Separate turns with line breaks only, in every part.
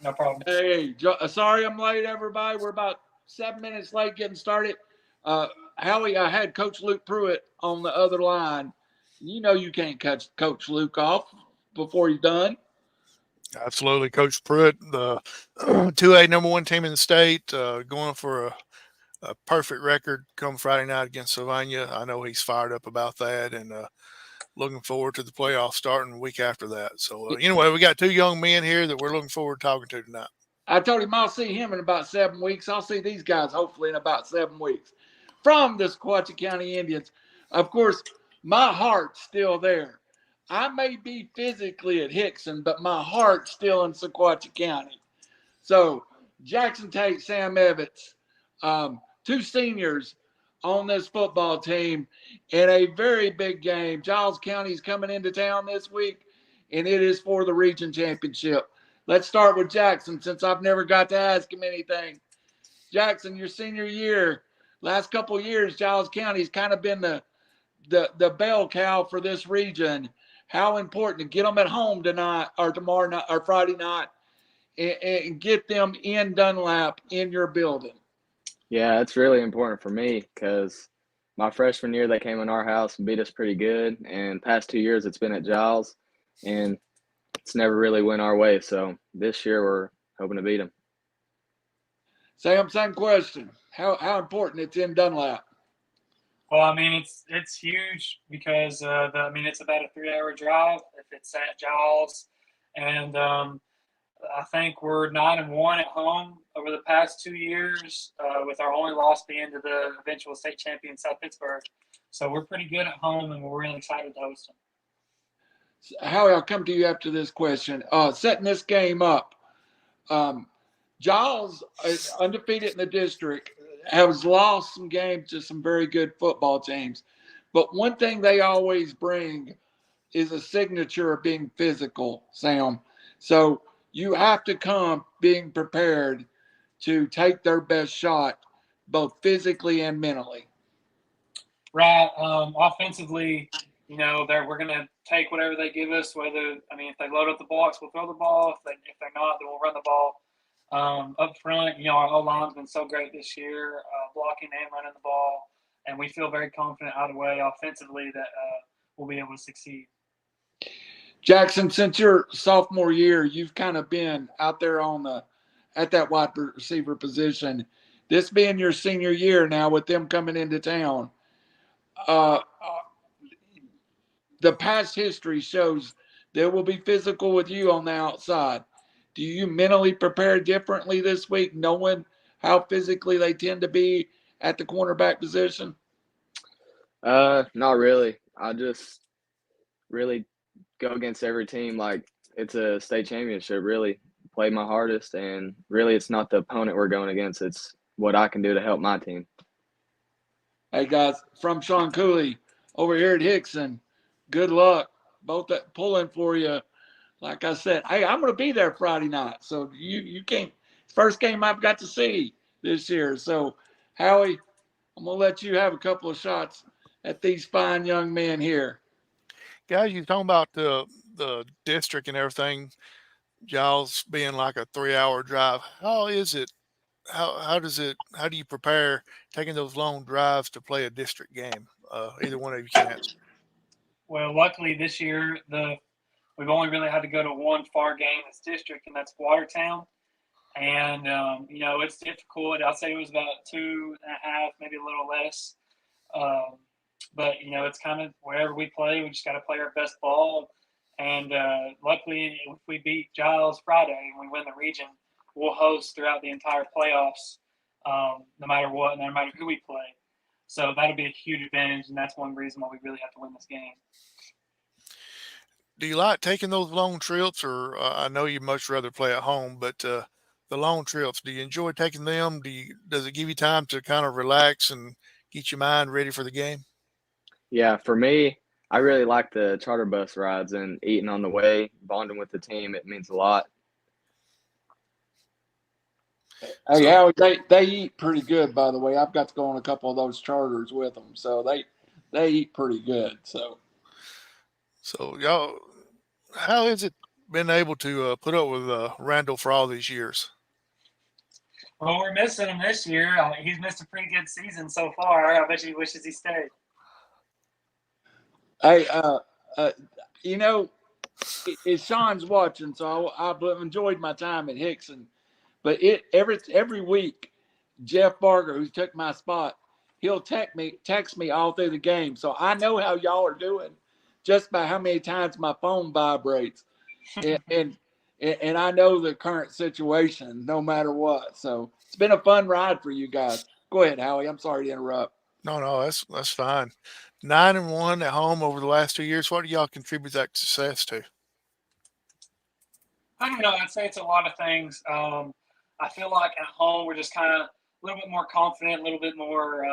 No problem.
Hey, sorry I'm late, everybody. We're about 7 minutes late getting started. Uh, Howie, I had Coach Luke Pruitt on the other line. You know you can't cut Coach Luke off before he's done.
Absolutely. Coach Pruitt, the 2A number one team in the state, going for a perfect record come Friday night against Sylvania. I know he's fired up about that and looking forward to the playoffs starting the week after that. So, anyway, we got two young men here that we're looking forward to talking to tonight.
I told him I'll see him in about 7 weeks. I'll see these guys hopefully in about 7 weeks. From the Sequatchie County Indians, of course, my heart's still there. I may be physically at Hickson, but my heart's still in Sequatchie County. So Jackson Tate, Sam Evans, two seniors on this football team in a very big game. Giles County's coming into town this week, and it is for the region championship. Let's start with Jackson since I've never got to ask him anything. Jackson, your senior year, last couple of years, Giles County's kind of been the bell cow for this region. How important to get them at home tonight or tomorrow night or Friday night and get them in Dunlap in your building?
Yeah, it's really important for me because my freshman year they came in our house and beat us pretty good, and past 2 years it's been at Giles, and it's never really went our way. So this year we're hoping to beat them.
Sam, same question. How important it's in Dunlap?
Well, I mean, it's huge because it's about a 3-hour drive if it's at Giles, and I think we're 9-1 at home over the past 2 years, with our only loss being to the eventual state champion South Pittsburgh. So we're pretty good at home, and we're really excited to host them.
Howie, I'll come to you after this question. Setting this game up, Giles is undefeated in the district, has lost some games to some very good football teams. But one thing they always bring is a signature of being physical, Sam. So you have to come being prepared to take their best shot, both physically and mentally.
Right. Offensively, we're going to take whatever they give us. If they load up the box, we'll throw the ball. If they're not, then we'll run the ball. Up front, our O-line's been so great this year, blocking and running the ball, and we feel very confident out of the way offensively that we'll be able to succeed.
Jackson, since your sophomore year, you've kind of been out there at that wide receiver position. This being your senior year now with them coming into town, the past history shows they will be physical with you on the outside. Do you mentally prepare differently this week, knowing how physically they tend to be at the cornerback position?
Not really. I just really go against every team like it's a state championship, really play my hardest, and really it's not the opponent we're going against, it's what I can do to help my team.
Hey guys, from Sean Cooley over here at Hickson, good luck. Both that pulling for you. Like I said, hey, I'm going to be there Friday night. So you can't, first game I've got to see this year. So Howie, I'm going to let you have a couple of shots at these fine young men here.
Guys, you're talking about the district and everything, Giles being like a 3-hour drive. How is it? How do you prepare taking those long drives to play a district game? Either one of you can answer.
Well, luckily this year, we've only really had to go to one far game this district, and that's Watertown. And, it's difficult. I'll say it was about 2.5, maybe a little less. But, it's kind of wherever we play, we just got to play our best ball. And luckily, if we beat Giles Friday and we win the region, we'll host throughout the entire playoffs, no matter what, no matter who we play. So that'll be a huge advantage, and that's one reason why we really have to win this game.
Do you like taking those long trips, or I know you much rather play at home, but the long trips, do you enjoy taking them? Does it give you time to kind of relax and get your mind ready for the game?
Yeah, for me, I really like the charter bus rides and eating on the way, bonding with the team. It means a lot.
Hey, Howie, they eat pretty good, by the way. I've got to go on a couple of those charters with them, so they eat pretty good. So
y'all, how is it been able to put up with Randall for all these years?
Well, we're missing him this year. He's missed a pretty good season so far. I bet he wishes he stayed.
Hey, you know, Sean's watching, so I've enjoyed my time at Hickson. But every week, Jeff Barger, who took my spot, he'll text me all through the game. So I know how y'all are doing just by how many times my phone vibrates, and I know the current situation, no matter what. So it's been a fun ride for you guys. Go ahead, Howie. I'm sorry to interrupt.
No, that's fine. 9-1 at home over the last 2 years. What do y'all contribute that success to?
I don't know. I'd say it's a lot of things. I feel like at home we're just kind of a little bit more confident, a little bit more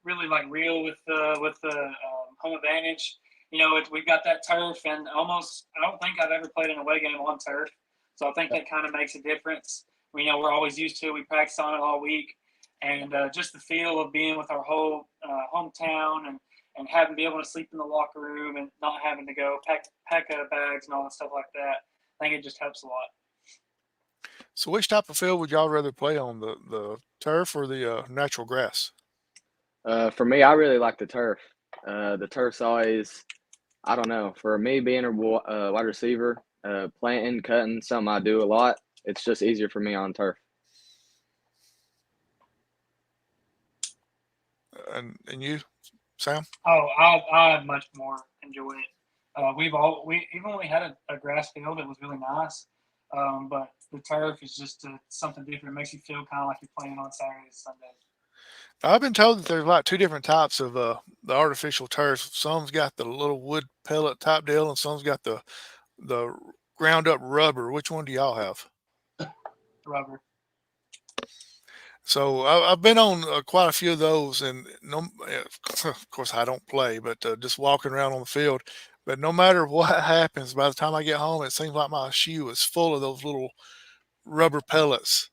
really like real with the home advantage. You know, we've got that turf, and almost I don't think I've ever played an away game on turf, so I think that kind of makes a difference. We're always used to it. We practice on it all week, and just the feel of being with our whole hometown and having to be able to sleep in the locker room and not having to go pack bags and all that stuff like that. I think it just helps a lot.
So which type of field would y'all rather play on, the turf or the natural grass?
For me, I really like the turf. The turf's always, I don't know, for me being a wide receiver, planting, cutting, something I do a lot, it's just easier for me on turf.
And you, Sam?
Oh, I much more enjoy it. Even when we had a grass field, it was really nice. But the turf is just something different. It makes you feel kind of like you're playing on Saturdays, Sundays.
I've been told that there's like two different types of the artificial turf. Some's got the little wood pellet type deal, and some's got the ground up rubber. Which one do y'all have?
Rubber.
So I've been on quite a few of those, and of course I don't play, but just walking around on the field. But no matter what happens, by the time I get home, it seems like my shoe is full of those little rubber pellets,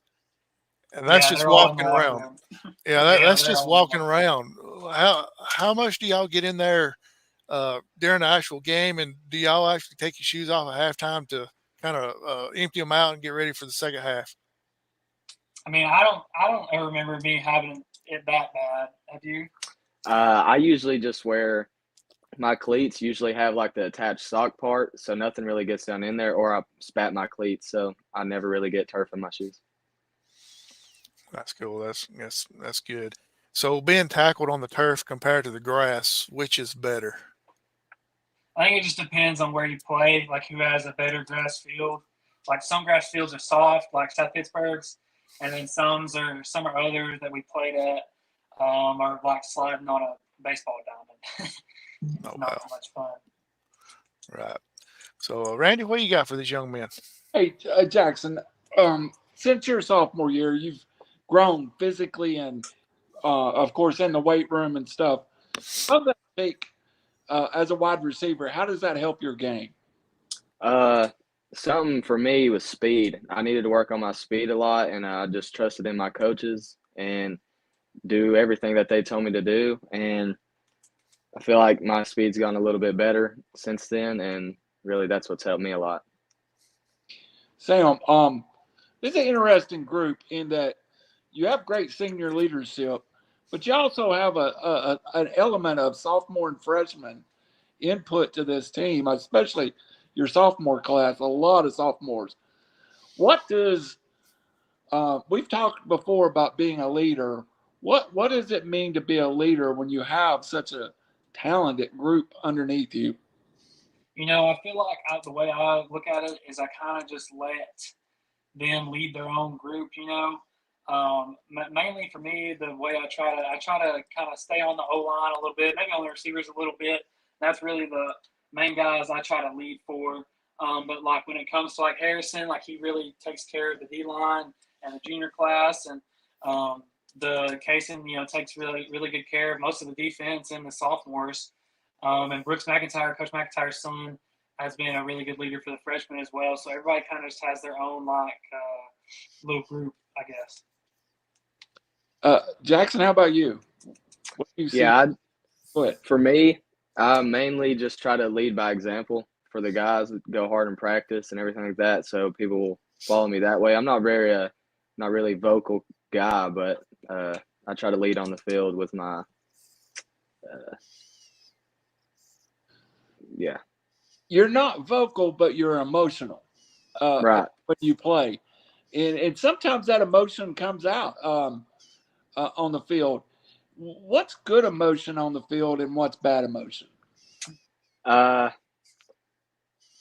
and that's
Yeah,
just
they're all in the
walking
locker
around.
room.
Yeah,
Yeah,
that's
they're
just
all in the
walking
locker
around. How much do y'all get in there during the actual game, and do y'all actually take your shoes off at halftime to kind of empty them out and get ready for the second half?
I mean, I don't ever remember me having it that bad. Have you?
I usually just wear my cleats. Usually have like the attached sock part, so nothing really gets down in there. Or I spat my cleats, so I never really get turf in my shoes.
That's cool. That's good. So being tackled on the turf compared to the grass, which is better?
I think it just depends on where you play, like who has a better grass field. Like some grass fields are soft, like South Pittsburgh's, and then some are others that we played at are like sliding on a baseball diamond.
Oh
It's not
wow,
so much fun.
right. So Randy, what do you got for these young men?
Hey, Jackson, since your sophomore year, you've grown physically and, of course, in the weight room and stuff. How does that take, as a wide receiver, how does that help your game?
Something for me was speed. I needed to work on my speed a lot, and I just trusted in my coaches and do everything that they told me to do. And I feel like my speed's gone a little bit better since then, and really that's what's helped me a lot.
Sam, this is an interesting group in that you have great senior leadership, but you also have an element of sophomore and freshman input to this team, especially your sophomore class, a lot of sophomores. What does we've talked before about being a leader. What does it mean to be a leader when you have such a talented group underneath you?
I feel like the way I look at it is I kind of just let them lead their own group. Mainly for me, the way I try to kind of stay on the O line a little bit, maybe on the receivers a little bit. That's really the main guys I try to lead for. But like when it comes to like Harrison, like he really takes care of the D line and the junior class, and the Kaysen, takes really really good care of most of the defense and the sophomores. And Brooks McIntyre, Coach McIntyre's son, has been a really good leader for the freshmen as well. So everybody kind of just has their own little group, I guess.
Jackson, how about you? What do you see?
Yeah,
Go ahead.
for me, I mainly just try to lead by example. for the guys, go hard in practice and everything like that. So people will follow me that way. I'm not not really vocal guy, but I try to lead on the field with my yeah.
You're not vocal, but you're emotional
Right.
when you play, and sometimes that emotion comes out on the field. What's good emotion on the field, and what's bad emotion?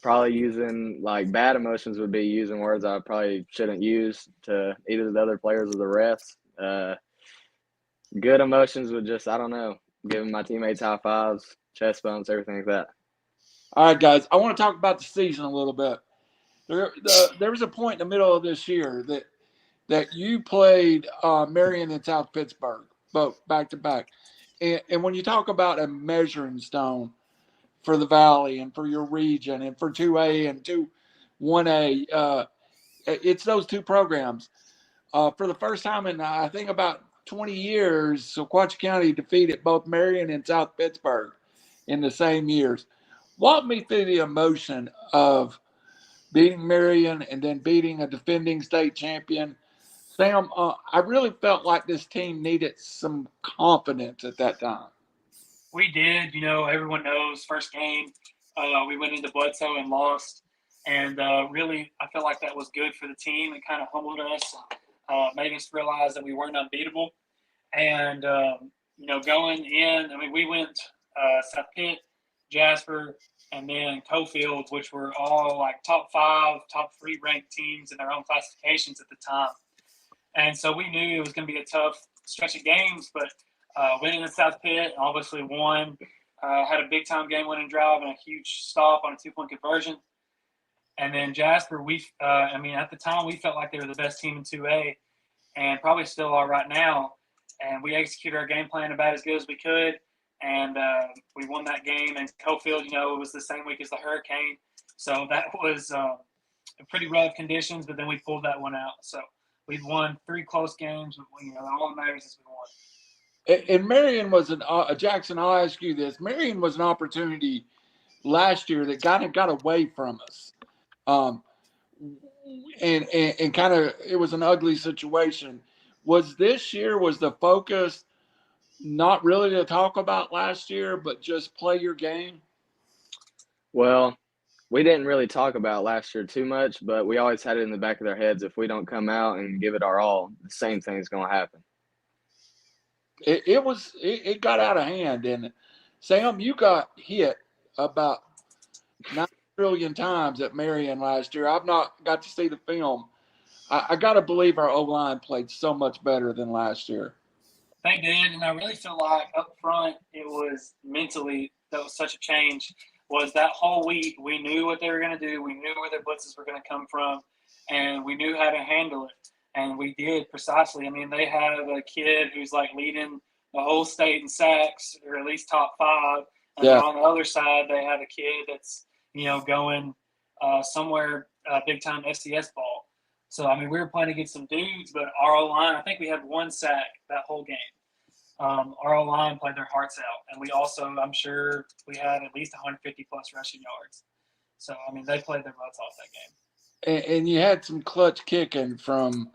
Probably using like bad emotions would be using words I probably shouldn't use to either the other players or the refs. Good emotions would just, I don't know, giving my teammates high fives, chest bumps, everything like that.
All right, guys, I want to talk about the season a little bit. There was a point in the middle of this year that you played Marion and South Pittsburgh, both back to back. And when you talk about a measuring stone for the Valley and for your region and for 2A and 1A, it's those two programs. For the first time in, I think, about 20 years, Sequatchie County defeated both Marion and South Pittsburgh in the same years. Walk me through the emotion of beating Marion and then beating a defending state champion. Sam, I really felt like this team needed some confidence at that time.
We did. Everyone knows first game, we went into Bledsoe and lost. And really, I felt like that was good for the team. It kind of humbled us, made us realize that we weren't unbeatable. And, going in, we went South Pitt, Jasper, and then Cofield, which were all like top 5, top 3 ranked teams in their own classifications at the time. And so we knew it was going to be a tough stretch of games, but winning in South Pitt, obviously won, had a big-time game-winning drive and a huge stop on a 2-point conversion. And then Jasper, at the time, we felt like they were the best team in 2A and probably still are right now. And we executed our game plan about as good as we could. And we won that game. And Cofield, it was the same week as the hurricane. So that was pretty rough conditions, but then we pulled that one out. So we've won 3 close games. All that matters is we won.
And Marion was Jackson, I'll ask you this. Marion was an opportunity last year that kind of got away from us. And kind of, it was an ugly situation. Was the focus not really to talk about last year, but just play your game?
Well, we didn't really talk about last year too much, but we always had it in the back of their heads. If we don't come out and give it our all, the same thing's going to happen.
It got out of hand. And Sam, you got hit about 9 trillion times at Marion last year. I've not got to see the film. I got to believe our O-line played so much better than last year.
They did, and I really feel like up front it was mentally, that was such a change, was that whole week we knew what they were going to do. We knew where their blitzes were going to come from, and we knew how to handle it, and we did precisely. They have a kid who's like leading the whole state in sacks, or at least top 5, and then on the other side they have a kid that's, going somewhere big-time FCS ball. So, we were playing against some dudes, but our O-line, I think we had 1 sack that whole game. Our O-line played their hearts out. And we also, I'm sure, we had at least 150-plus rushing yards. So, they played their butts off that game.
And you had some clutch kicking from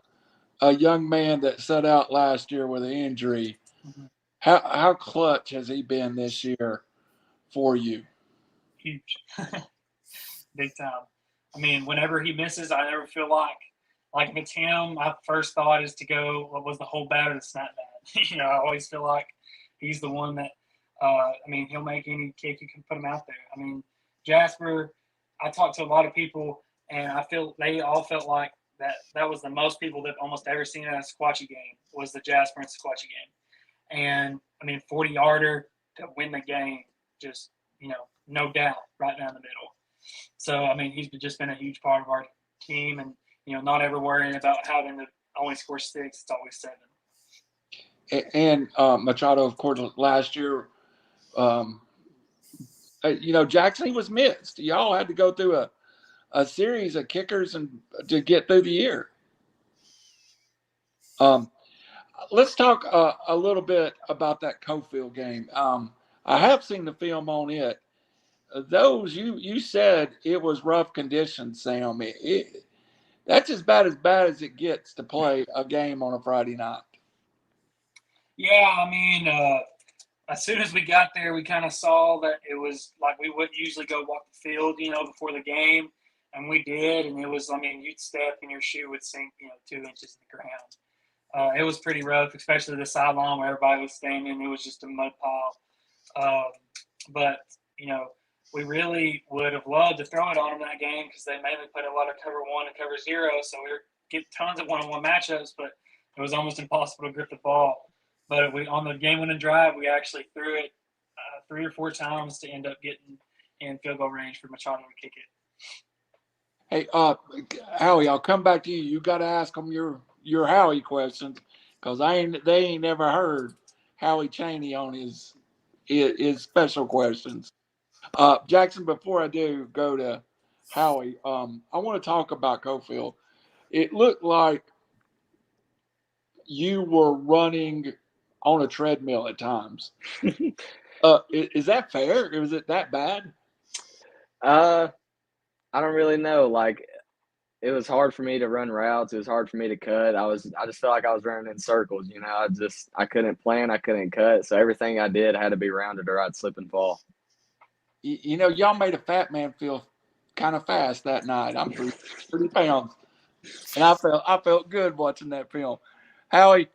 a young man that set out last year with an injury. Mm-hmm. How clutch has he been this year for you?
Huge. Big time. Whenever he misses, I never feel like if it's him, my first thought is to go, what was the whole bat or the snap bat? I always feel like he's the one that, he'll make any kick you can put him out there. Jasper, I talked to a lot of people, and I feel they all felt like that was the most people that almost ever seen at a Sequatchie game was the Jasper and Sequatchie game. And, 40-yarder to win the game, just, no doubt, right down the middle. So, he's just been a huge part of our team, and, not ever worrying about having to only score 6. It's always 7.
And Machado, of course, last year, Jackson, he was missed. Y'all had to go through a series of kickers and to get through the year. Let's talk a little bit about that Cofield game. I have seen the film on it. those you said it was rough conditions, Sam. That's about as bad as it gets to play a game on a Friday night.
Yeah, I mean, as soon as we got there, we kind of saw that it was like we wouldn't usually go walk the field, before the game, and we did, and it was, I mean, you'd step and your shoe would sink, 2 inches in the ground. It was pretty rough, especially the sideline where everybody was standing. It was just a mud pile. But we really would have loved to throw it on them that game because they mainly put a lot of cover 1 and cover 0, so we were getting tons of one-on-one matchups, but it was almost impossible to grip the ball. But on the game-winning drive, we actually threw it 3 or 4 times to end up getting in field goal range for Machado to kick it.
Hey, Howie, I'll come back to you. You got to ask them your Howie questions because they ain't never heard Howie Chaney on his special questions. Jackson, before I do go to Howie, I want to talk about Cofield. It looked like you were running on a treadmill at times. Is that fair? Was it that bad?
I don't really know. Like, it was hard for me to run routes. It was hard for me to cut. I just felt like I was running in circles. I couldn't plan. I couldn't cut. So everything I did had to be rounded or I'd slip and fall.
Y'all made a fat man feel kind of fast that night. I'm 30 pounds, and I felt good watching that film. Howie,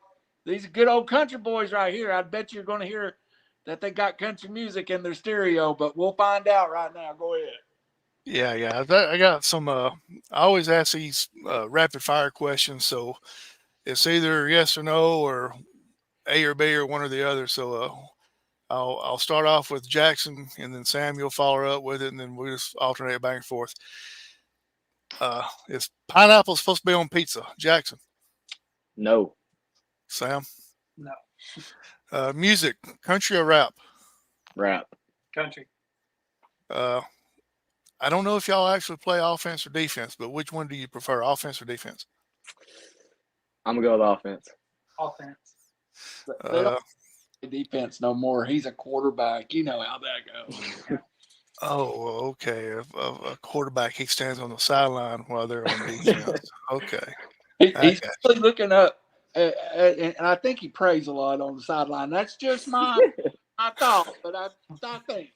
these are good old country boys right here. I bet you're going to hear that they got country music in their stereo, but we'll find out right now. Go ahead.
Yeah. I got some. I always ask these rapid fire questions, so it's either yes or no, or A or B, or one or the other. So I'll start off with Jackson, and then Sam, you'll follow up with it, and then we'll just alternate back and forth. Is pineapple supposed to be on pizza? Jackson?
No.
Sam?
No.
Music, country or rap?
Rap.
Country.
I don't know if y'all actually play offense or defense, but which one do you prefer, offense or defense?
I'm going to go with offense.
Offense.
They don't play defense no more. He's a quarterback. You know how that goes.
Oh, okay. A quarterback, he stands on the sideline while they're on defense. Okay.
He's really looking up, and I think he prays a lot on the sideline. That's just my thought, but I think.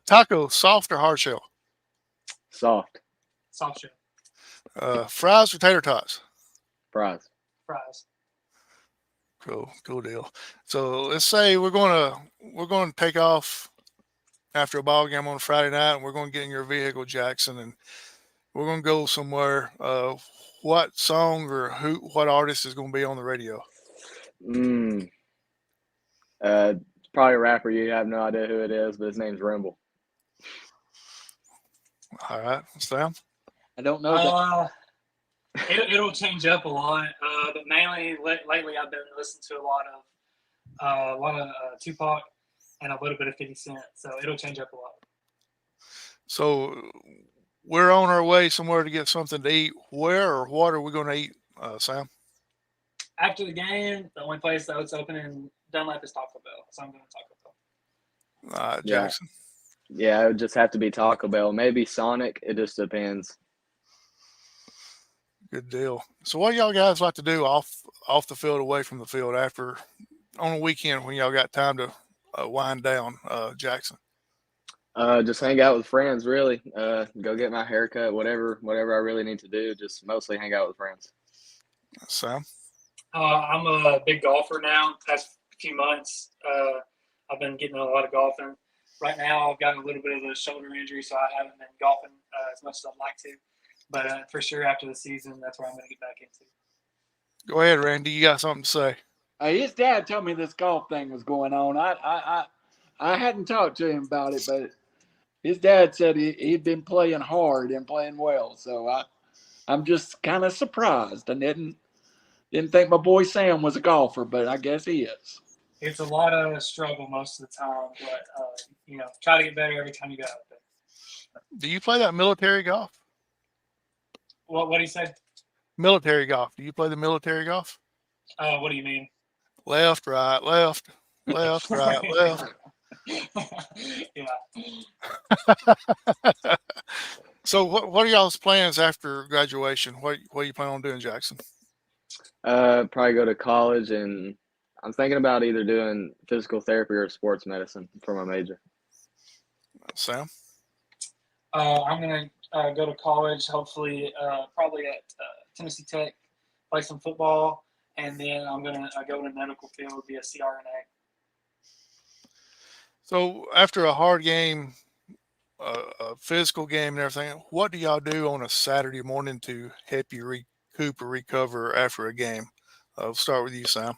Taco, soft or hard shell?
Soft.
Soft shell.
Fries or tater tots?
Fries.
Fries.
Cool deal. So let's say we're going to take off after a ball game on a Friday night, and we're going to get in your vehicle, Jackson, and we're going to go somewhere. What song or what artist is going to be on the radio?
Probably a rapper. You have no idea who it is, but his name's Rumble.
All right, Sam?
I don't know.
It'll change up a lot, but mainly lately I've been listening to a lot of Tupac and a little bit of 50 Cent, so it'll change up a lot.
So we're on our way somewhere to get something to eat. Where or what are we going to eat, Sam?
After the game, the only place that's open in Dunlap is Taco Bell, so I'm going to Taco Bell.
Jackson?
Yeah, it would just have to be Taco Bell. Maybe Sonic. It just depends.
Good deal. So what y'all guys like to do off the field, away from the field, after on a weekend when y'all got time to wind down, Jackson?
Just hang out with friends, really. Go get my haircut, whatever I really need to do. Just mostly hang out with friends.
Sam?
I'm a big golfer now. Past few months, I've been getting a lot of golfing. Right now, I've got a little bit of a shoulder injury, so I haven't been golfing as much as I'd like to. But for sure, after the season, that's where I'm going to get back into.
Go ahead, Randy. You got something to say?
His dad told me this golf thing was going on. I hadn't talked to him about it, but his dad said he'd been playing hard and playing well. So I'm just kind of surprised. I didn't think my boy Sam was a golfer, but I guess he is.
It's a lot of struggle most of the time, but try to get better every time you go out there.
Do you play that military golf?
What do you say?
Military golf. Do you play the military golf?
What do you mean?
Left, right, left, right, left.
Yeah.
So what are y'all's plans after graduation? What are you planning on doing, Jackson?
Probably go to college, and I'm thinking about either doing physical therapy or sports medicine for my major.
Sam?
I'm gonna go to college. Hopefully, probably at Tennessee Tech, play some football, and then I'm gonna go in the medical field, be a CRNA.
So after a hard game, a physical game and everything, what do y'all do on a Saturday morning to help you recoup or recover after a game? I'll start with you, Sam.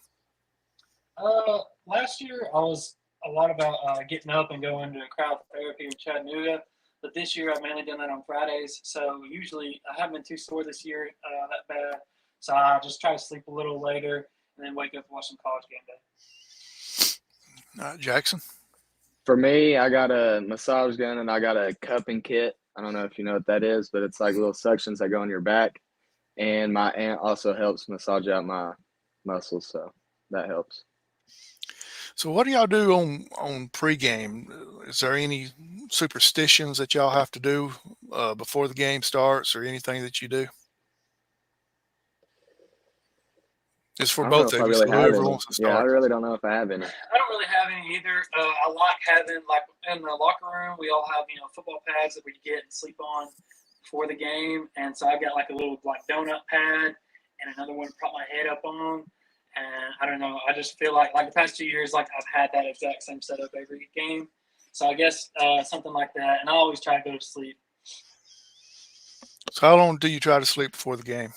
Last year I was a lot about getting up and going to crowd therapy in Chattanooga, but this year I've mainly done that on Fridays. So usually I haven't been too sore this year that bad. So I just try to sleep a little later and then wake up and watch some college game day.
Jackson?
For me, I got a massage gun and I got a cupping kit. I don't know if you know what that is, but it's like little suctions that go on your back. And my aunt also helps massage out my muscles, so that helps.
So what do y'all do on pregame? Is there any superstitions that y'all have to do before the game starts, or anything that you do? It's
I
for
don't know
both
if
of
I
you,
really
so
have
whoever
any.
wants to
Yeah, I
start.
really don't know if I have any.
I don't really have any either. I like having, like, in the locker room, we all have, football pads that we get and sleep on before the game. And so I got like a little like donut pad and another one to prop my head up on. And I don't know, I just feel like the past 2 years, like I've had that exact same setup every game. So I guess something like that. And I always try to go to sleep.
So how long do you try to sleep before the game?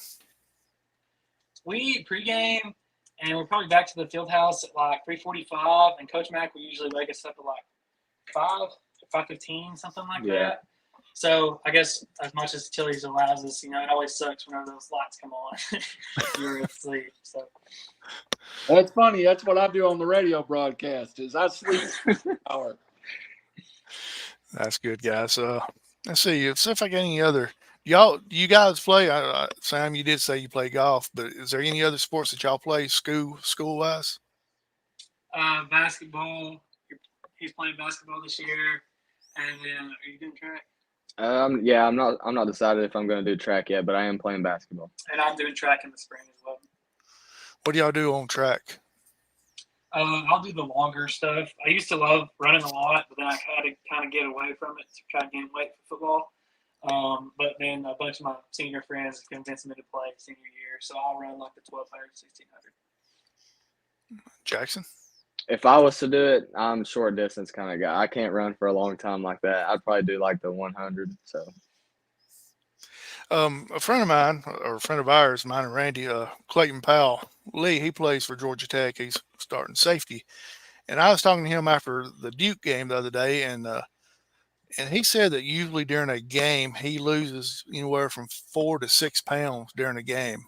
We eat pregame, and we're probably back to the field house at like 3:45. And Coach Mack will usually wake us up at like 5:15, something like that. So I guess as much as Chili's allows us, it always sucks whenever those lights come on. You're asleep. So
That's funny. That's what I do on the radio broadcast. Is I sleep an hour.
That's good, guys. Let's see if I got any other. You guys play? Sam, you did say you play golf, but is there any other sports that y'all play school wise?
basketball. He's playing basketball this year. And then are you doing track?
Yeah, I'm not decided if I'm going to do track yet, but I am playing basketball.
And I'm doing track in the spring as well.
What do y'all do on track?
I'll do the longer stuff. I used to love running a lot, but then I had to kind of get away from it to try to gain weight for football. But then a bunch of my senior friends convinced me to play senior year, so I'll run like the 1200, 1600.
Jackson?
If I was to do it, I'm short distance kind of guy. I can't run for a long time like that. I'd probably do like the 100. So,
a friend of mine, or a friend of ours, mine and Randy, Clayton Powell, Lee, he plays for Georgia Tech. He's starting safety. And I was talking to him after the Duke game the other day, and he said that usually during a game he loses anywhere from 4 to 6 pounds during a game.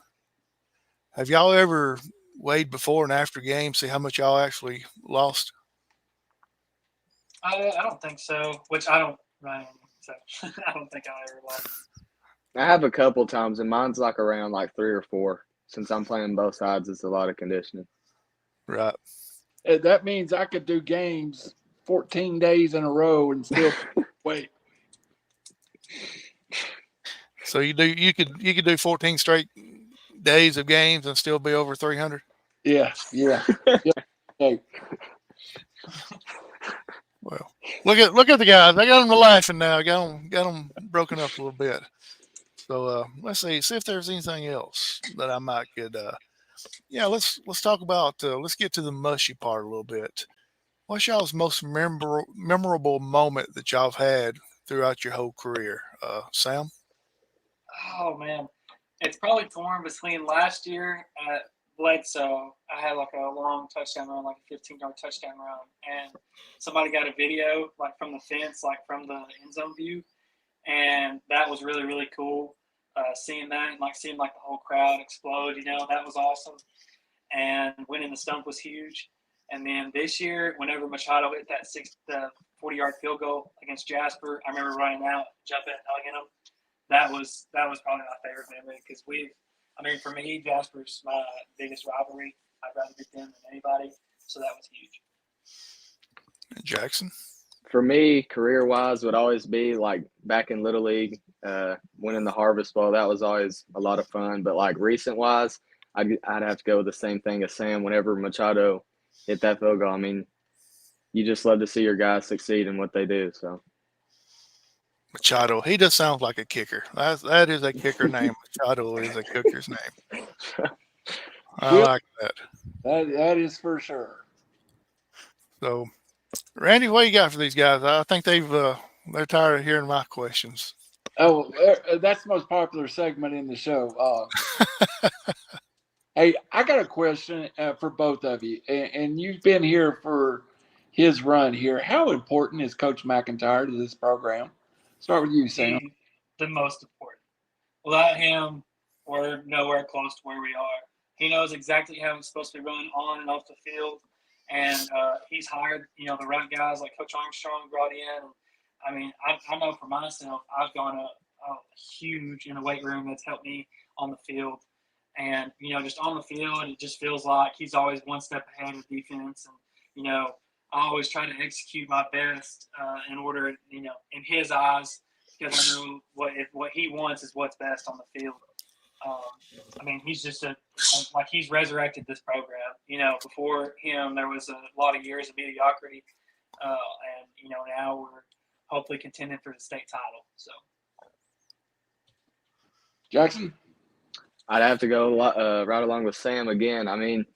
Have y'all ever weighed before and after game, see how much y'all actually lost?
I don't think so, which I don't run, so I don't think I ever lost.
I have a couple times, and mine's like around like 3 or 4. Since I'm playing both sides, it's a lot of conditioning.
Right.
That means I could do games 14 days in a row and still wait.
So you could do 14 straight days of games and still be over 300?
Yeah. Hey.
Well, look at the guys. I got them to laughing now. I got them broken up a little bit. So let's see if there's anything else that I might could. Let's talk about. Let's get to the mushy part a little bit. What's y'all's most memorable moment that y'all have had throughout your whole career, Sam?
Oh man, it's probably torn between last year at Bledsoe. I had like a long touchdown run, like a 15-yard touchdown run, and somebody got a video like from the fence, like from the end zone view, and that was really really cool. Seeing that and like seeing like the whole crowd explode, that was awesome. And winning the stump was huge. And then this year, whenever Machado hit the 40-yard field goal against Jasper, I remember running out, jumping, and hugging him. That was probably my favorite memory because for me, Jasper's my biggest rivalry. I'd rather beat them than anybody, so that was huge.
Jackson?
For me, career-wise, would always be like back in Little League, winning the Harvest Bowl. That was always a lot of fun. But like recent-wise, I'd have to go with the same thing as Sam. Whenever Machado hit that field goal, I mean, you just love to see your guys succeed in what they do. So
Machado. He just sounds like a kicker. That is a kicker name. Machado is a kicker's name. I
Well,
like that.
that is for sure.
So, Randy, what you got for these guys? I think they're tired of hearing my questions.
Oh, that's the most popular segment in the show. Hey, I got a question for both of you, and you've been here for his run here. How important is Coach McIntyre to this program? Start with you, Sam.
He's the most important. Without him, we're nowhere close to where we are. He knows exactly how it's supposed to be run on and off the field, and he's hired, the right guys like Coach Armstrong brought in. I mean, I know for myself, I've gone up huge in the weight room. That's helped me on the field. And, just on the field, it just feels like he's always one step ahead of defense. And, I always try to execute my best in order, in his eyes, because I know what he wants is what's best on the field. I mean, he's just he's resurrected this program. Before him, there was a lot of years of mediocrity. And, now we're hopefully contending for the state title. So,
Jackson?
I'd have to go right along with Sam again. I mean,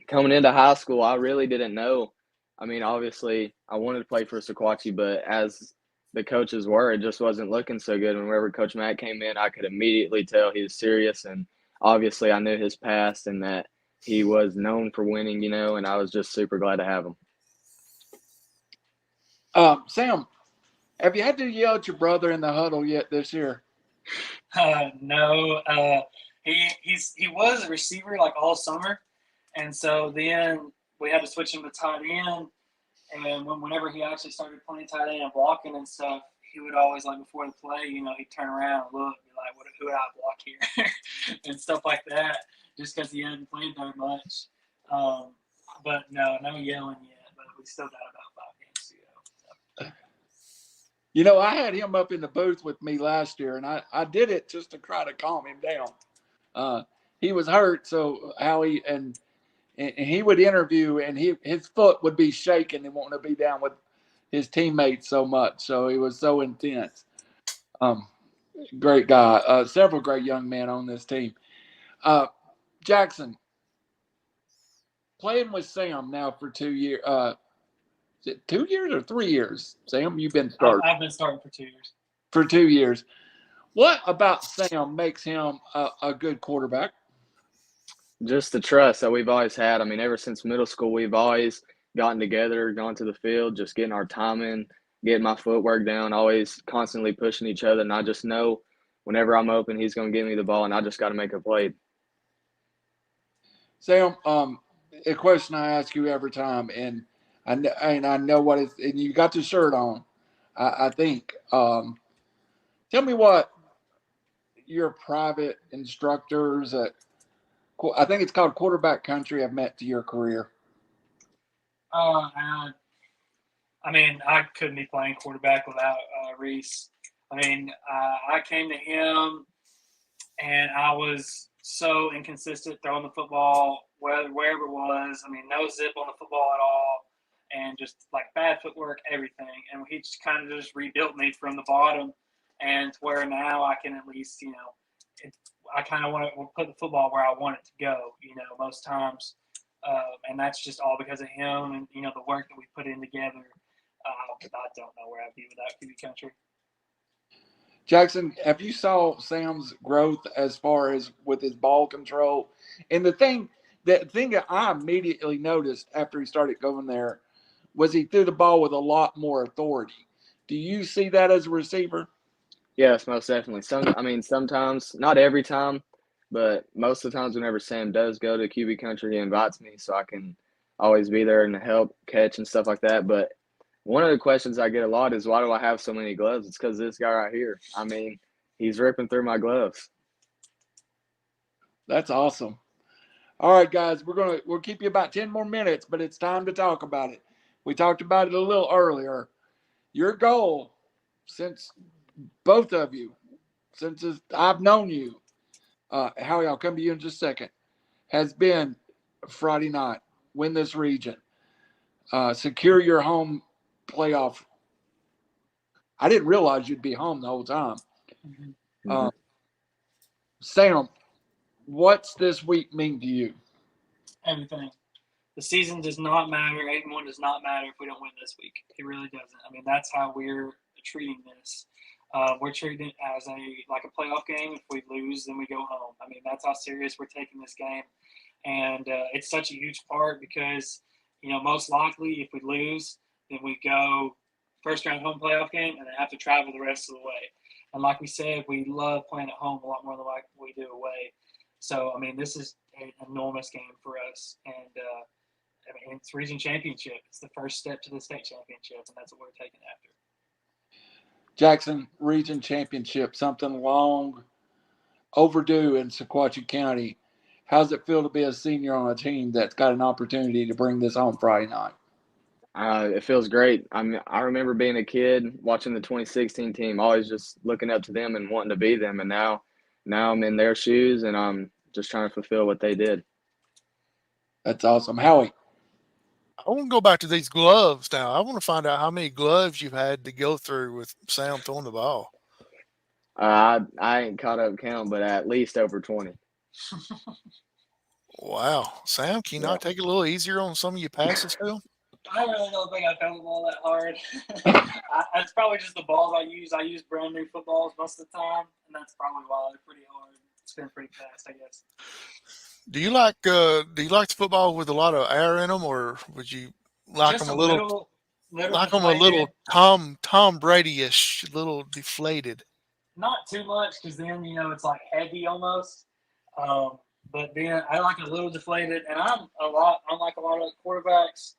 coming into high school, I really didn't know. I mean, obviously, I wanted to play for Sequatchie, but as the coaches were, it just wasn't looking so good. And whenever Coach Matt came in, I could immediately tell he was serious. And obviously, I knew his past and that he was known for winning, and I was just super glad to have him.
Sam, have you had to yell at your brother in the huddle yet this year?
No. He was a receiver like all summer, and so then we had to switch him to tight end. And whenever he actually started playing tight end and blocking and stuff, he would always, like, before the play, he'd turn around and look, be like, who would I block here? And stuff like that, just because he hadn't played very much. But no yelling yet, but we still got about 5 games to go. So.
I had him up in the booth with me last year, and I did it just to try to calm him down. He was hurt, so and he would interview, and his foot would be shaking and wanting to be down with his teammates so much. So he was so intense. Great guy. Several great young men on this team. Jackson, playing with Sam now for 2 years. Is it 2 years or 3 years? Sam, you've been starting.
I've been starting for 2 years.
For 2 years. What about Sam makes him a good quarterback?
Just the trust that we've always had. I mean, ever since middle school, we've always gotten together, gone to the field, just getting our time in, getting my footwork down, always constantly pushing each other. And I just know whenever I'm open, he's going to give me the ball, and I just got to make a play.
Sam, a question I ask you every time, and I know what it's, and you got the shirt on, I think. Tell me what your private instructors at, I think it's called Quarterback Country, have meant to your career.
I mean, I couldn't be playing quarterback without Reese. I mean, I came to him, and I was so inconsistent throwing the football wherever it was. I mean, no zip on the football at all, and just like bad footwork, everything. And he just kind of just rebuilt me from the bottom, and to where now I can at least, I kind of want to put the football where I want it to go, most times. And that's just all because of him and, the work that we put in together. I don't know where I'd be without QB Country.
Jackson, have you saw Sam's growth as far as with his ball control? And the thing that I immediately noticed after he started going there was he threw the ball with a lot more authority. Do you see that as a receiver?
Yes, most definitely. Sometimes, not every time, but most of the times whenever Sam does go to QB Country, he invites me so I can always be there and help catch and stuff like that. But one of the questions I get a lot is, why do I have so many gloves? It's because this guy right here. I mean, he's ripping through my gloves.
That's awesome. All right, guys, we'll keep you about 10 more minutes, but it's time to talk about it. We talked about it a little earlier. Your goal, since both of you, since I've known you, Howie, I'll come to you in just a second, has been Friday night, win this region, secure your home playoff. I didn't realize you'd be home the whole time.
Mm-hmm.
Sam, what's this week mean to you?
Everything. The season does not matter. 8-1 does not matter if we don't win this week. It really doesn't. I mean, that's how we're treating this. We're treating it as a playoff game. If we lose, then we go home. I mean, that's how serious we're taking this game. And it's such a huge part because, most likely if we lose, then we go first round home playoff game and then have to travel the rest of the way. And like we said, we love playing at home a lot more than like we do away. So, I mean, this is an enormous game for us. And, it's region championship. It's the first step to the state championship, and that's what we're taking after.
Jackson, region championship, something long overdue in Sequatchie County. How's it feel to be a senior on a team that's got an opportunity to bring this home Friday night?
It feels great. I remember being a kid watching the 2016 team, always just looking up to them and wanting to be them. And now I'm in their shoes, and I'm just trying to fulfill what they did.
That's awesome. Howie?
I want to go back to these gloves now. I want to find out how many gloves you've had to go through with Sam throwing the ball.
I ain't caught up count, but at least over 20.
Wow. Sam, can you not take it a little easier on some of your passes to him?
I really don't think I throw the ball that hard. It's probably just the balls I use. I use brand new footballs most of the time, and that's probably why they're pretty hard. It's been pretty fast, I guess.
Do you like the football with a lot of air in them, or would you like
just
them a little Tom Brady-ish, a little deflated?
Not too much, because then it's like heavy almost. But then I like it a little deflated, and unlike a lot of quarterbacks,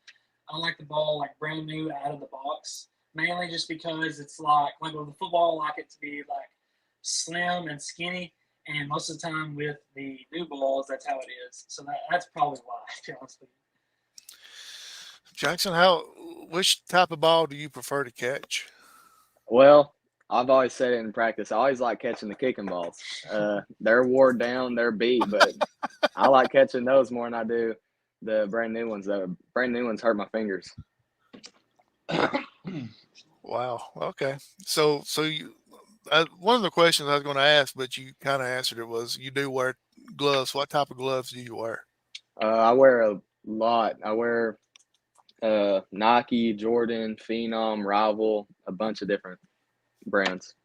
I like the ball like brand new out of the box, mainly just because it's like with the football, I like it to be like slim and skinny. And most of the time with the new balls, that's how it is. So that's probably why, to be honest with you.
Jackson, which type of ball do you prefer to catch?
Well, I've always said it in practice. I always like catching the kicking balls. They're wore down, they're beat, but I like catching those more than I do the brand new ones. The brand new ones hurt my fingers.
Wow. Okay. So you. One of the questions I was going to ask, but you kind of answered it, was you do wear gloves. What type of gloves do you wear?
I wear a lot. I wear Nike, Jordan, Phenom, Rival, a bunch of different brands.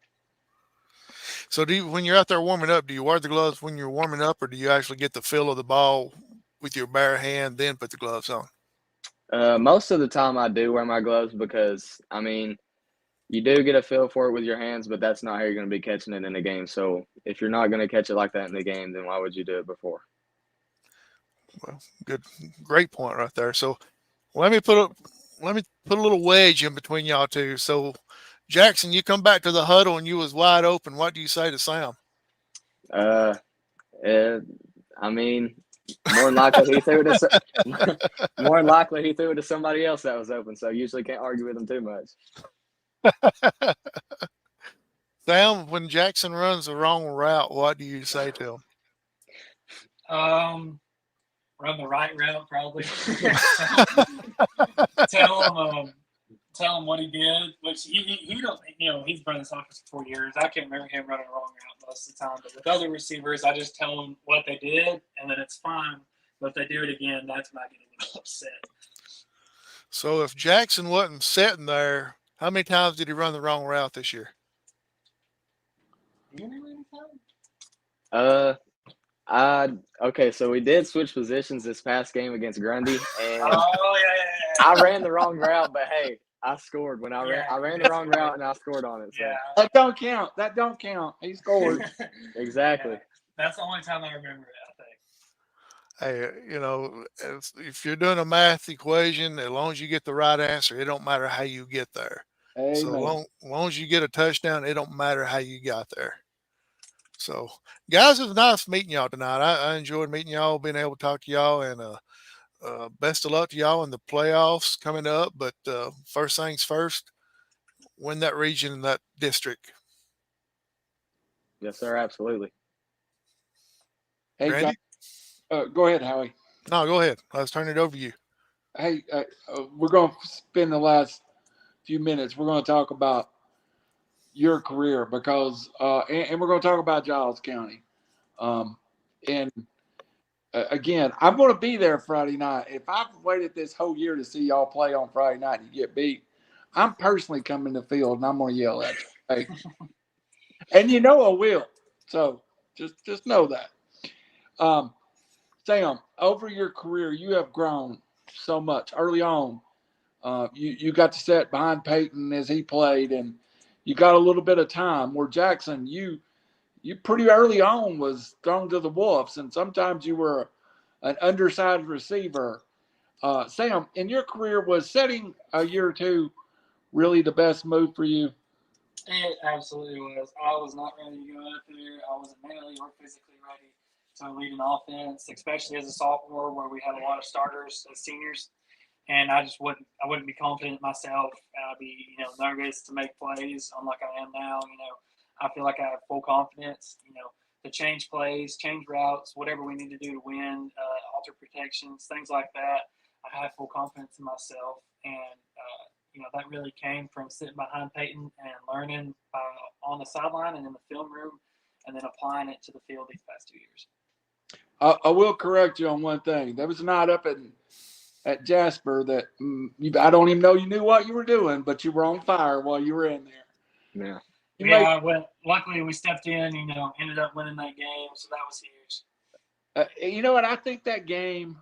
So when you're out there warming up, do you wear the gloves when you're warming up, or do you actually get the feel of the ball with your bare hand, then put the gloves on?
Most of the time I do wear my gloves because, I mean, you do get a feel for it with your hands, but that's not how you're going to be catching it in the game. So if you're not going to catch it like that in the game, then why would you do it before?
Well, great point right there. So let me put a little wedge in between y'all two. So Jackson, you come back to the huddle and you was wide open. What do you say to Sam?
I mean, more than likely he threw it to somebody else that was open. So usually can't argue with him too much.
Sam, when Jackson runs the wrong route, what do you say to
him? Run the right route, probably. Tell him what he did, which he don't. He's been in this office for 4 years. I can't remember him running a wrong route most of the time. But with other receivers, I just tell them what they did, and then it's fine. But if they do it again, that's when I get a little upset.
So if Jackson wasn't sitting there, how many times did he run the wrong route this year?
Okay, so we did switch positions this past game against Grundy, and
yeah.
I ran the wrong route, but hey, I scored when I ran the wrong route and I scored on it. So.
Yeah,
that don't count. He scored.
Exactly.
Yeah. That's the only time I remember it, I think.
Hey, if you're doing a math equation, as long as you get the right answer, it don't matter how you get there.
Amen.
So long as you get a touchdown, it don't matter how you got there. So, guys, it was nice meeting y'all tonight. I enjoyed meeting y'all, being able to talk to y'all, and best of luck to y'all in the playoffs coming up. But first things first, win that region and that district.
Yes, sir. Absolutely.
Hey,
Randy?
go ahead, Howie.
No, go ahead. Let's turn it over to you.
Hey, we're going to spend the last few minutes. We're going to talk about your career because, and we're going to talk about Giles County. And again, I'm going to be there Friday night. If I've waited this whole year to see y'all play on Friday night and you get beat, I'm personally coming to the field and I'm going to yell at you. Hey. And you know I will. So just know that. Sam, over your career, you have grown so much. Early on, you got to sit behind Peyton as he played, and you got a little bit of time. Where Jackson, you pretty early on was thrown to the wolves, and sometimes you were an undersized receiver. Sam, in your career, was setting a year or two really the best move for you?
It absolutely was. I was not ready to go out there. I wasn't mentally or physically ready to lead an offense, especially as a sophomore, where we had a lot of starters as seniors, and I wouldn't be confident in myself. I'd be nervous to make plays, unlike I am now. I feel like I have full confidence. To change plays, change routes, whatever we need to do to win, alter protections, things like that. I have full confidence in myself, and that really came from sitting behind Peyton and learning on the sideline and in the film room, and then applying it to the field these past 2 years.
I will correct you on one thing. There was a night up at Jasper that I don't even know you knew what you were doing, but you were on fire while you were in there.
Yeah. Well, luckily we stepped in. Ended up winning that game, so that was huge.
You know what? I think that game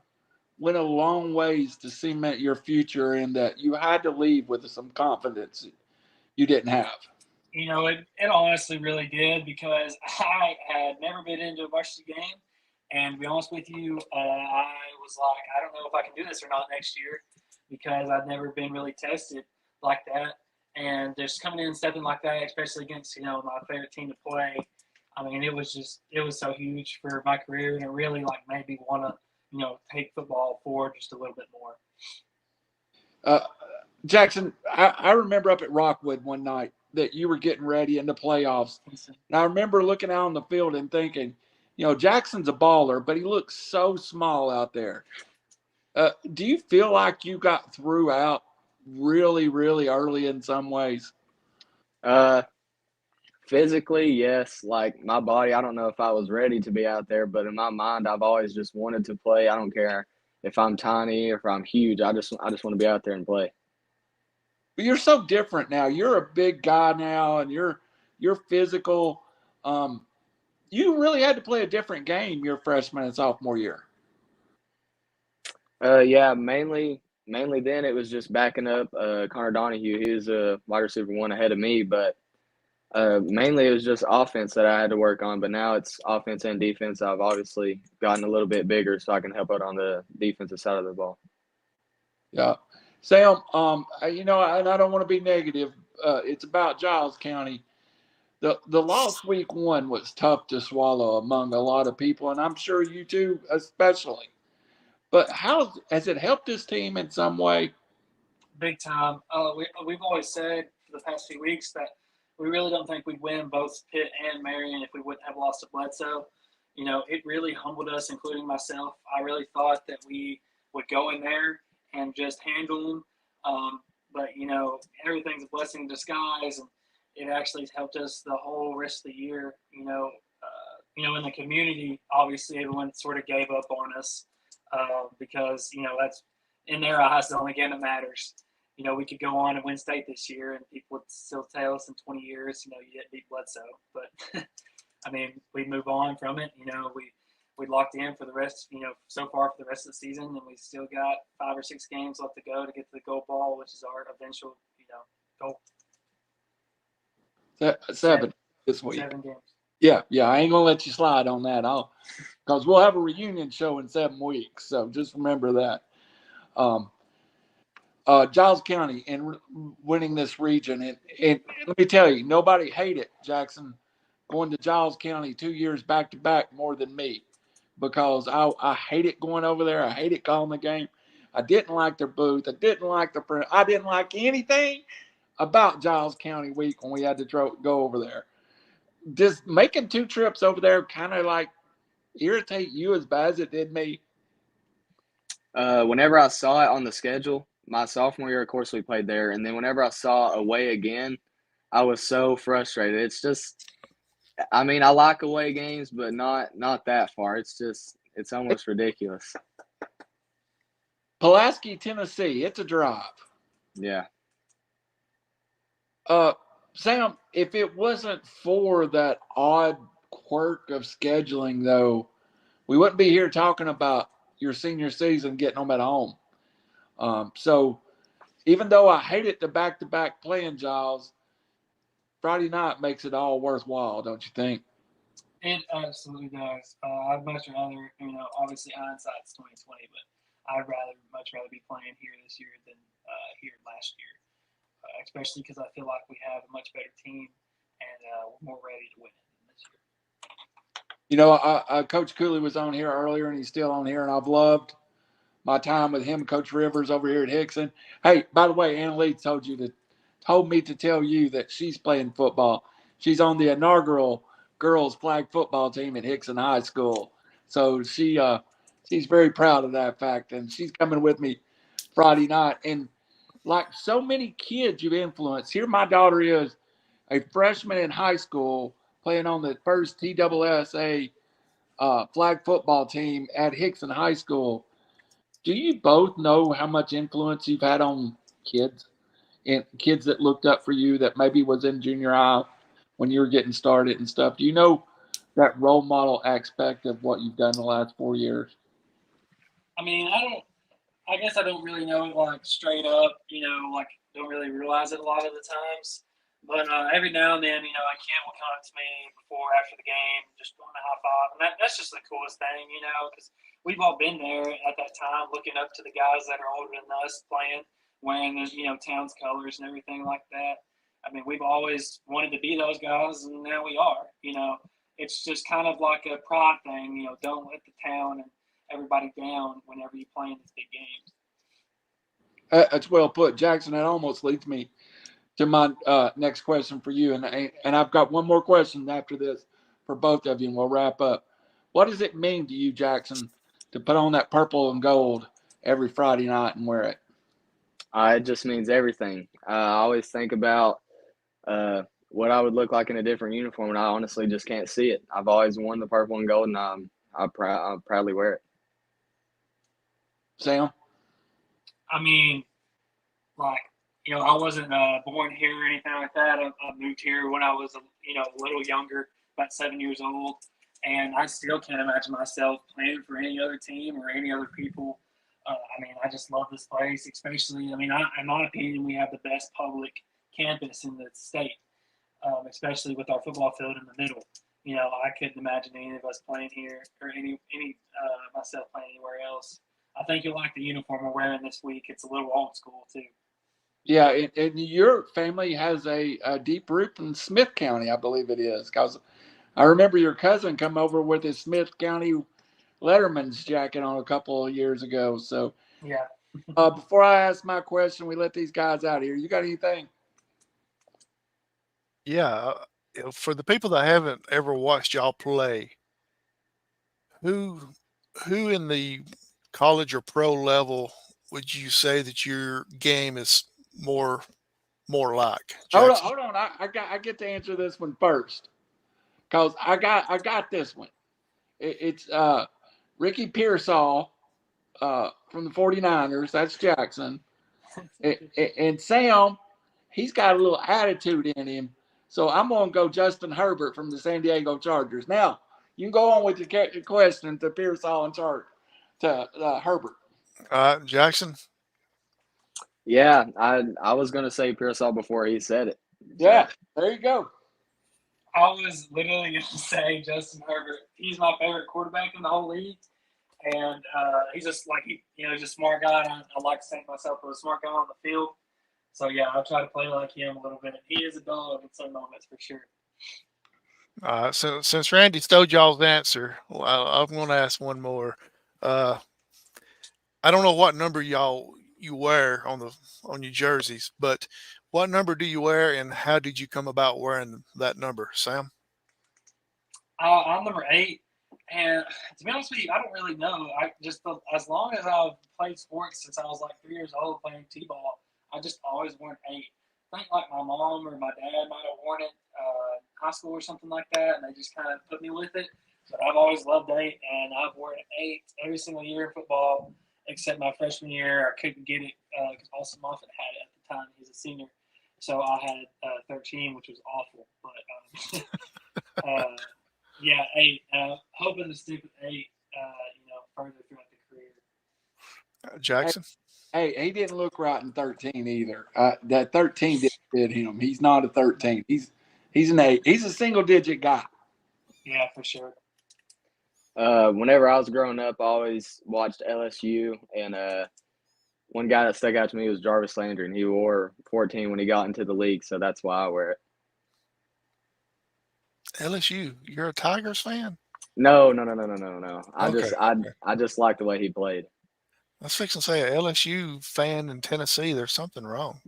went a long ways to cement your future in that you had to leave with some confidence you didn't have.
It honestly really did, because I had never been into a varsity game. And to be honest with you, I was like, I don't know if I can do this or not next year, because I've never been really tested like that. And just coming in and stepping like that, especially against, my favorite team to play, I mean, it was so huge for my career, and it really made me want to, take football forward just a little bit more.
Jackson, I remember up at Rockwood one night that you were getting ready in the playoffs. And I remember looking out on the field and thinking, Jackson's a baller, but he looks so small out there. Do you feel like you got threw out really, really early in some ways?
Physically, yes. Like my body, I don't know if I was ready to be out there, but in my mind, I've always just wanted to play. I don't care if I'm tiny or if I'm huge. I just want to be out there and play.
But you're so different now. You're a big guy now, and you're physical. You really had to play a different game your freshman and sophomore year.
Yeah, mainly then it was just backing up Connor Donahue. He was a wide receiver one ahead of me, but mainly it was just offense that I had to work on. But now it's offense and defense. I've obviously gotten a little bit bigger, so I can help out on the defensive side of the ball.
Yeah, Sam. And I don't want to be negative. It's about Giles County. The loss week one was tough to swallow among a lot of people, and I'm sure you too, especially. But how has it helped this team in some way?
Big time. We've always said for the past few weeks that we really don't think we'd win both Pitt and Marion if we wouldn't have lost to Bledsoe. It really humbled us, including myself. I really thought that we would go in there and just handle them. But everything's a blessing in disguise, and it actually helped us the whole rest of the year. In the community, obviously everyone sort of gave up on us because that's in their eyes the only game that matters. We could go on and win state this year, and people would still tell us in 20 years, you didn't beat Bledsoe. But I mean, we move on from it. We locked in for the rest, so far for the rest of the season, and we still got 5 or 6 games left to go to get to the gold ball, which is our eventual, goal.
7 this week.
7 games.
Yeah. I ain't gonna let you slide on that. Because we'll have a reunion show in 7 weeks. So just remember that. Giles County and winning this region, and let me tell you, nobody hated Jackson going to Giles County 2 years back to back more than me. because I hated going over there. I hated calling the game. I didn't like their booth. I didn't like the print. I didn't like anything about Giles County Week when we had to go over there. Just making 2 trips over there kind of like irritate you as bad as it did me?
Whenever I saw it on the schedule, my sophomore year, of course, we played there. And then whenever I saw away again, I was so frustrated. It's just, I mean, I like away games, but not that far. It's almost ridiculous.
Pulaski, Tennessee. It's a drive.
Yeah.
Sam, if it wasn't for that odd quirk of scheduling, though, we wouldn't be here talking about your senior season getting them at home. So even though I hated the back-to-back playing, Giles, Friday night makes it all worthwhile, don't you think?
It absolutely does. I'd much rather, obviously hindsight's 2020, but I'd much rather be playing here this year than here last year, especially because I feel like we have a much better team and we're more ready to win this year.
Coach Cooley was on here earlier, and he's still on here, and I've loved my time with him, Coach Rivers over here at Hickson. Hey, by the way, Anna Lee told me to tell you that she's playing football. She's on the inaugural girls flag football team at Hickson High School. So she's very proud of that fact, and she's coming with me Friday night. And like so many kids you've influenced, here my daughter is a freshman in high school playing on the first TSSA flag football team at Hickson High School. Do you both know how much influence you've had on kids and kids that looked up for you that maybe was in junior high when you were getting started and stuff? Do you know that role model aspect of what you've done the last 4 years?
I mean, I guess I don't really know it like straight up, don't really realize it a lot of the times. But every now and then, a kid will come up to me after the game, just doing a high five. And that's just the coolest thing, because we've all been there at that time, looking up to the guys that are older than us playing, wearing the, town's colors and everything like that. I mean, we've always wanted to be those guys, and now we are. It's just kind of like a pride thing. Don't let the town and everybody down whenever you play in these big games.
That's well put, Jackson. That almost leads me to my next question for you, and I've got one more question after this for both of you, and we'll wrap up. What does it mean to you, Jackson, to put on that purple and gold every Friday night and wear it?
It just means everything. I always think about what I would look like in a different uniform, and I honestly just can't see it. I've always worn the purple and gold, and I proudly wear it.
Sam?
I mean, I wasn't born here or anything like that. I moved here when I was, a little younger, about 7 years old. And I still can't imagine myself playing for any other team or any other people. I just love this place, especially, in my opinion, we have the best public campus in the state, especially with our football field in the middle. I couldn't imagine any of us playing here or myself playing anywhere else. I think you'll like the uniform we're wearing this week. It's a little old school, too.
Yeah, and your family has a deep root in Smith County, I believe it is, because I remember your cousin come over with his Smith County Letterman's jacket on a couple of years ago. So,
yeah.
Before I ask my question, we let these guys out here. You got anything?
Yeah, for the people that haven't ever watched y'all play, who in the college or pro level would you say that your game is more like? Jackson?
Hold on. I get to answer this one first, because I got this one. It's Ricky Pearsall from the 49ers. That's Jackson. And Sam, he's got a little attitude in him. So I'm going to go Justin Herbert from the San Diego Chargers. Now, you can go on with your question to Pearsall and Herbert.
Jackson?
Yeah, I was going to say Pearsall before he said it. So.
Yeah, there you go.
I was literally going to say Justin Herbert. He's my favorite quarterback in the whole league. And he's just he's a smart guy. And I like to think myself as a smart guy on the field. So, yeah, I'll try to play like him a little bit. He is a dog in some moments for sure.
Since Randy stole y'all's answer, I'm going to ask one more. I don't know what number you wear on your jerseys, but what number do you wear, and how did you come about wearing that number, Sam?
I'm number 8, and to be honest with you, I don't really know. I just as long as I've played sports since I was like 3 years old playing t-ball, I just always worn 8. I think like my mom or my dad might have worn it in high school or something like that, and they just kind of put me with it. But I've always loved 8, and I've worn 8 every single year in football except my freshman year. I couldn't get it because Austin Moffitt had it at the time. He's a senior, so I had 13, which was awful. But yeah, 8. Hoping to stick with 8, further throughout the career.
Jackson?
Hey, he didn't look right in 13 either. That 13 didn't fit him. He's not a 13. He's an 8. He's a single-digit guy.
Yeah, for sure.
Whenever I was growing up, I always watched LSU, and one guy that stuck out to me was Jarvis Landry, and he wore 14 when he got into the league, so that's why I wear it.
LSU, you're a Tigers fan?
No.
Okay.
I just like the way he played.
I was fixing to say a LSU fan in Tennessee. There's something wrong.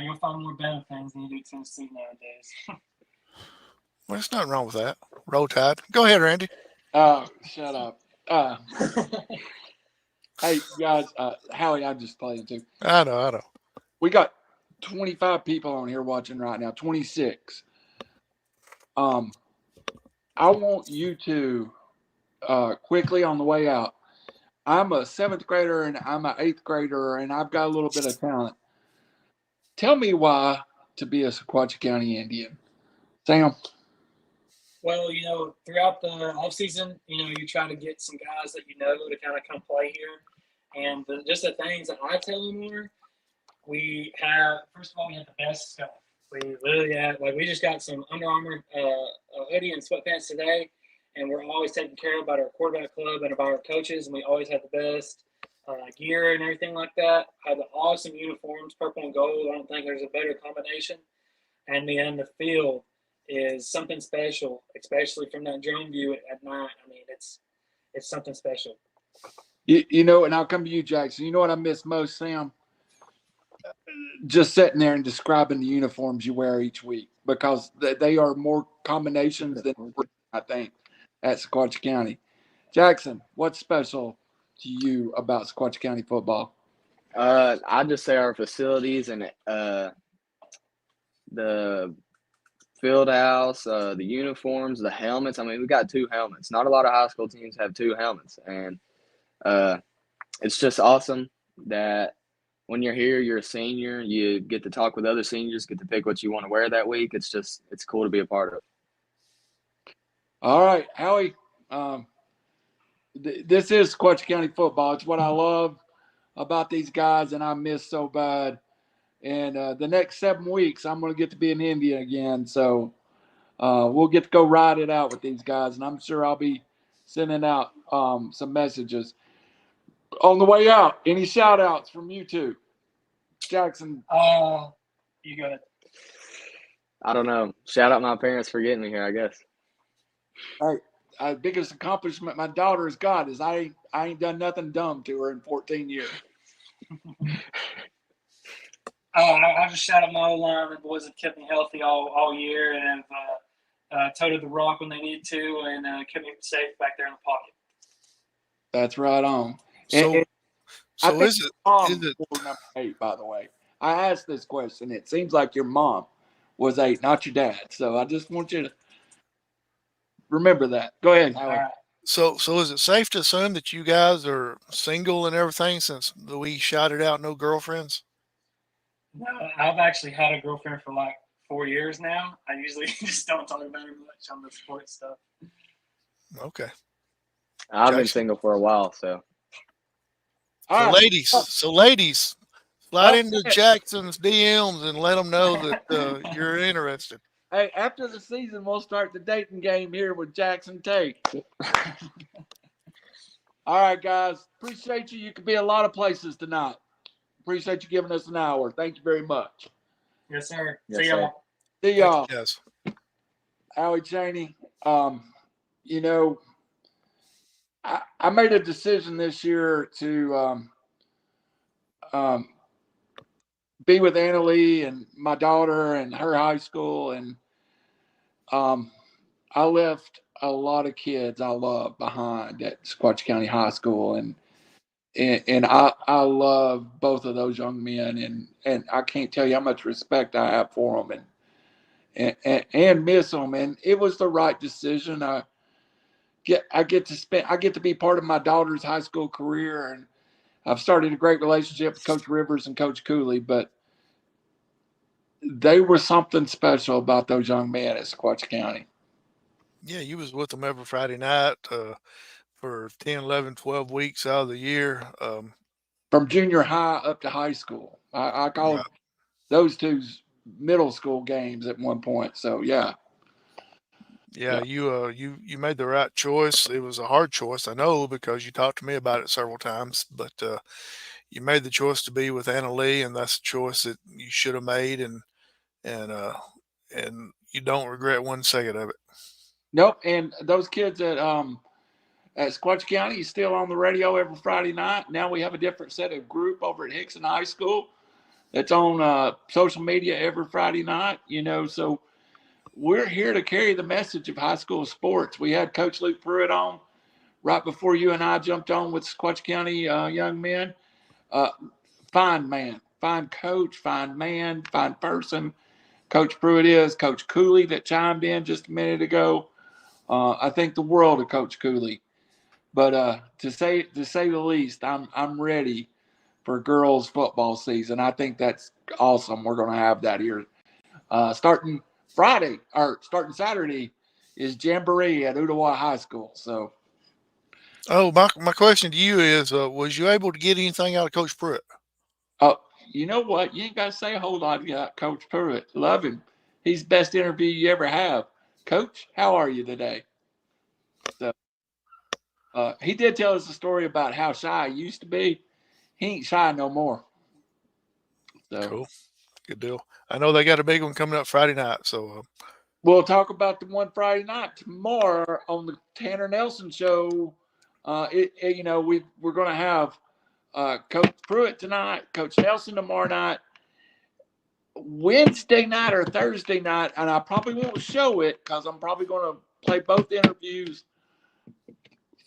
You'll find more better things than you do at Tennessee nowadays.
Well, there's nothing wrong with that. Roll Tide. Go ahead, Randy.
Shut up. Hey, guys, Howie, I'm just playing too.
I know.
We got 25 people on here watching right now, 26. I want you to quickly on the way out. I'm a 7th grader and I'm an 8th grader, and I've got a little bit of talent. Tell me why to be a Sequatchie County Indian. Sam?
Well, throughout the offseason, you try to get some guys that to kind of come play here. And just the things that I tell them are, first of all, we have the best stuff. We literally have, we just got some Under Armour hoodie and sweatpants today, and we're always taken care of by our quarterback club and by our coaches, and we always have the best gear and everything like that. Have the awesome uniforms, purple and gold. I don't think there's a better combination. And then the field is something special, especially from that drone view at night. I mean, it's something special.
And I'll come to you, Jackson. You know what I miss most, Sam? Just sitting there and describing the uniforms you wear each week, because they are more combinations than I think at Sequatchie County. Jackson, what's special to you about Sequatchie County football?
I'd just say our facilities and the field house, the uniforms, the helmets. I mean, we got 2 helmets. Not a lot of high school teams have 2 helmets, and it's just awesome that when you're here, you're a senior. You get to talk with other seniors, get to pick what you want to wear that week. It's cool to be a part of.
All right, Howie. This is Sequatchie County football. It's what I love about these guys, and I miss so bad. And the next 7 weeks, I'm going to get to be an Indian again. So we'll get to go ride it out with these guys, and I'm sure I'll be sending out some messages. On the way out, any shout-outs from you two? Jackson.
You go ahead.
I don't know. Shout out my parents for getting me here, I guess.
Hey, biggest accomplishment my daughter's got is I ain't done nothing dumb to her in 14 years.
I just shout out my O-line. The boys have kept me healthy all year and have toted the rock when they need to, and kept me safe back there in the pocket.
That's right on.
So is it
number 8, by the way? I asked this question. It seems like your mom was 8, not your dad. So I just want you to remember that. Go ahead, Howard.
Right.
So is it safe to assume that you guys are single and everything since we shouted out no girlfriends?
No, I've actually had a girlfriend for like 4 years now. I usually just don't talk about her much on the sports stuff.
Okay.
I've been single for a while, so.
Ladies, slide into Jackson's DMs and let them know that you're interested.
Hey, after the season, we'll start the dating game here with Jackson Tate. All right, guys. Appreciate you. You could be a lot of places tonight. Appreciate you giving us an hour. Thank you very much.
Yes, sir.
Yes,
See y'all.
See y'all.
Yes.
Howie Cheney. You know, I made a decision this year to um, be with Anna Lee and my daughter and her high school, and um, I left a lot of kids I love behind at Sequatchie County High School, and I love both of those young men, and I can't tell you how much respect I have for them, and miss them, and it was the right decision. I get to be part of my daughter's high school career, and I've started a great relationship with Coach Rivers and Coach Cooley, but they were something special about those young men at Sequatchie County.
Yeah, you was with them every Friday night for 10, 11, 12 weeks out of the year.
From junior high up to high school. I called
Right.
those two middle school games at one point. So yeah.
Yeah, you made the right choice. It was a hard choice, I know, because you talked to me about it several times. But you made the choice to be with Anna Lee, and that's a choice that you should have made, and uh, and you don't regret one second of it.
Nope. And those kids at Sequatchie County is still on the radio every Friday night. Now we have a different set of group over at Hickson High School that's on social media every Friday night. So we're here to carry the message of high school sports. We had Coach Luke Pruitt on right before you and I jumped on with Sequatchie County young men. Fine man, fine coach, fine man, fine person. Coach Pruitt is. Coach Cooley that chimed in just a minute ago. I think the world of Coach Cooley. But to say the least, I'm ready for girls football season. I think that's awesome. We're going to have that here starting starting Saturday is Jamboree at Ottawa High School. So,
Oh, my question to you is, was you able to get anything out of Coach Pruitt?
you know what? You ain't got to say a whole lot about Coach Pruitt. Love him. He's the best interview you ever have. Coach, how are you today? So, he did tell us a story about how shy he used to be. He ain't shy no more. So,
Cool, good deal. I know they got a big one coming up Friday night, so
we'll talk about the one Friday night tomorrow on the Tanner Nelson show. We're going to have Coach Pruitt tonight, Coach Nelson tomorrow night, Wednesday night or Thursday night, and I probably won't show it because I'm probably going to play both interviews.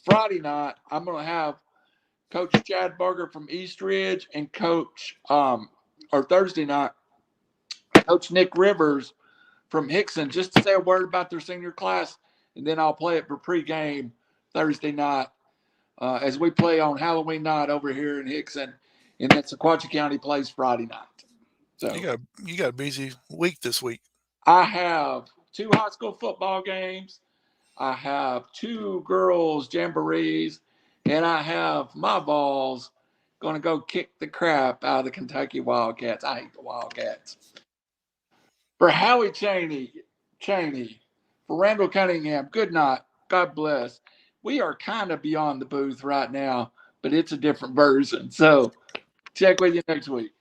Friday night, I'm going to have Coach Chad Barger from East Ridge and or Thursday night, Coach Nick Rivers from Hickson, just to say a word about their senior class, and then I'll play it for pregame Thursday night as we play on Halloween night over here in Hickson, and then Sequatchie County plays Friday night. So
you got a busy week this week.
I have 2 high school football games, I have 2 girls jamborees, and I have my balls going to go kick the crap out of the Kentucky Wildcats. I hate the Wildcats. For Howie Cheney, for Randall Cunningham, good night. God bless. We are kind of beyond the booth right now, but it's a different version. So check with you next week.